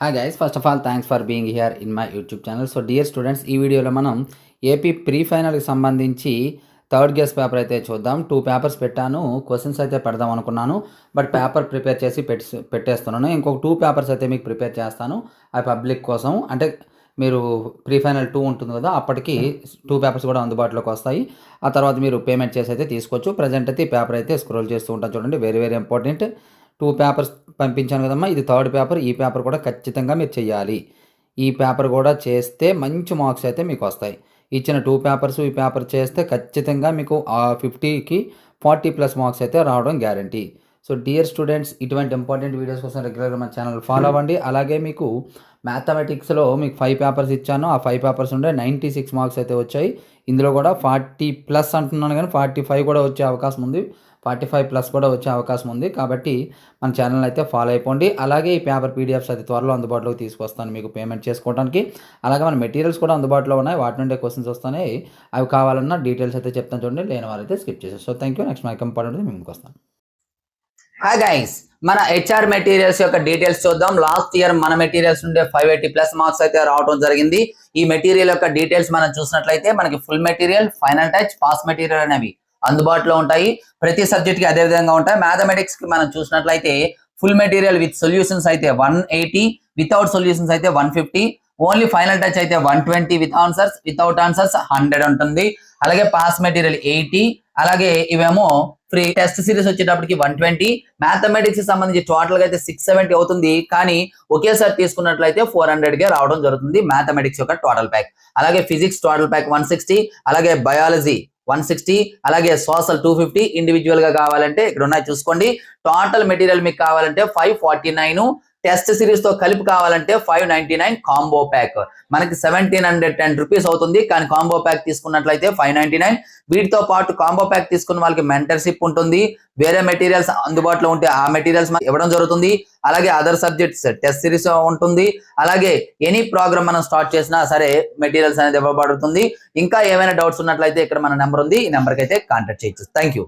Hi guys, first of all thanks for being here in my YouTube channel. So dear students, ఈ వీడియోలో మనం AP pre ఫైనల్కి సంబంధించి third gas paper అయితే చూద్దాం. 2 పేపర్స్ పెట్టాను, క్వశ్చన్స్ అయితే పెడదాం అనుకున్నాను, బట్ పేపర్ ప్రిపేర్ చేసి పెట్టేస్తున్నాను. ఇంకొక 2 పేపర్స్ అయితే మీకు ప్రిపేర్ చేస్తాను, ఆ పబ్లిక్ కోసం. అంటే మీరు ప్రీ ఫైనల్ 2 ఉంటుంది కదా, అప్పటికి 2 పేపర్స్ కూడా అందుబాటులోకి వస్తాయి. ఆ తర్వాత మీరు పేమెంట్ చేసి అయితే తీసుకోవచ్చు. ప్రజెంట్ అయితే ఈ పేపర్ అయితే స్క్రోల్ చేస్తూ ఉంటాను చూడండి. Very very important. 2 పేపర్స్ పంపించాను కదమ్మా, ఇది థర్డ్ పేపర్. ఈ పేపర్ కూడా ఖచ్చితంగా మీరు చెయ్యాలి. ఈ పేపర్ కూడా చేస్తే మంచి మార్క్స్ అయితే మీకు వస్తాయి. ఇచ్చిన 2 పేపర్స్ ఈ పేపర్ చేస్తే ఖచ్చితంగా మీకు 50కి 40+ మార్క్స్ అయితే రావడం గ్యారంటీ. సో డియర్ స్టూడెంట్స్, ఇటువంటి ఇంపార్టెంట్ వీడియోస్ కోసం రెగ్యులర్గా మన ఛానల్ ఫాలో అవ్వండి. అలాగే మీకు మ్యాథమెటిక్స్లో మీకు 5 పేపర్స్ ఇచ్చాను. ఆ 5 పేపర్స్ ఉండే 96 మార్క్స్ అయితే వచ్చాయి. ఇందులో కూడా 40+ అంటున్నాను, కానీ 45 కూడా వచ్చే అవకాశం ఉంది, 45+ కూడా వచ్చే అవకాశం ఉంది. కాబట్టి మన ఛానల్ అయితే ఫాలో అయిపోండి. అలాగే ఈ పేపర్ పీడిఎఫ్స్ అయితే త్వరలో అందుబాటులోకి తీసుకొస్తాను మీకు పేమెంట్ చేసుకోవడానికి. అలాగే మన మెటీరియల్స్ కూడా అందుబాటులో ఉన్నాయి, వాటి నుండే క్వశ్చన్స్ వస్తున్నాయి. అవి కావాలన్నా డీటెయిల్స్ అయితే చెప్తాను చూడండి, లేని వారైతే స్కిప్ చేసేసి. So thank you. Next mike important మేము ముందుకు వస్తాను. హాయ్ గైస్, మన హెచ్ఆర్ మెటీరియల్స్ యొక్క డీటెయిల్స్ చూద్దాం. లాస్ట్ ఇయర్ మన మెటీరియల్స్ నుండే 580+ మార్క్స్ అయితే రావడం జరిగింది. ఈ మెటీరియల్ యొక్క డీటెయిల్స్ మనం చూసినట్లయితే మనకి full material, final touch, pass material అనేవి అందుబాటులో ఉంటాయి. ప్రతి సబ్జెక్ట్ కి అదే విధంగా ఉంటాయి. మ్యాథమెటిక్స్ కి మనం చూసినట్లయితే ఫుల్ మెటీరియల్ విత్ సొల్యూషన్స్ అయితే 180, వితౌట్ సొల్యూషన్స్ అయితే 150, ఓన్లీ ఫైనల్ టచ్ అయితే 120 విత్ ఆన్సర్స్, వితౌట్ ఆన్సర్స్ 100 ఉంటుంది. అలాగే పాస్ మెటీరియల్ 80, అలాగే ఇవేమో ఫ్రీ. టెస్ట్ సిరీస్ వచ్చేటప్పటికి 120. మ్యాథమెటిక్స్ కి సంబంధించి టోటల్ గా అయితే 670 అవుతుంది, కానీ ఒకేసారి తీసుకున్నట్లయితే 400 గా రావడం జరుగుతుంది మ్యాథమెటిక్స్ యొక్క టోటల్ ప్యాక్. అలాగే ఫిజిక్స్ టోటల్ ప్యాక్ 160, అలాగే బయాలజీ 160, అలాగే సోషల్ 250. ఇండివిజువల్ గా కావాలంటే ఇక్కడ ఉన్నాయి చూసుకోండి. టోటల్ మెటీరియల్ మీకు కావాలంటే 549, టెస్ట్ సిరీస్ తో కలిపి కావాలంటే 599 కాంబో ప్యాక్. మనకి 1710 రూపీస్ అవుతుంది, కానీ కాంబో ప్యాక్ తీసుకున్నట్లయితే 599. వీటితో పాటు కాంబో ప్యాక్ తీసుకున్న వాళ్ళకి మెంటర్షిప్ ఉంటుంది. వేరే మెటీరియల్స్ అందుబాటులో ఉంటే ఆ మెటీరియల్స్ ఇవ్వడం జరుగుతుంది. అలాగే అదర్ సబ్జెక్ట్స్ టెస్ట్ సిరీస్ ఉంటుంది. అలాగే ఎనీ ప్రోగ్రామ్ మనం స్టార్ట్ చేసినా సరే మెటీరియల్స్ అనేది ఇవ్వబడుతుంది. ఇంకా ఏమైనా డౌట్స్ ఉన్నట్లయితే ఇక్కడ మన నెంబర్ ఉంది, ఈ నెంబర్కి అయితే కాంటాక్ట్ చేయొచ్చు. Thank you.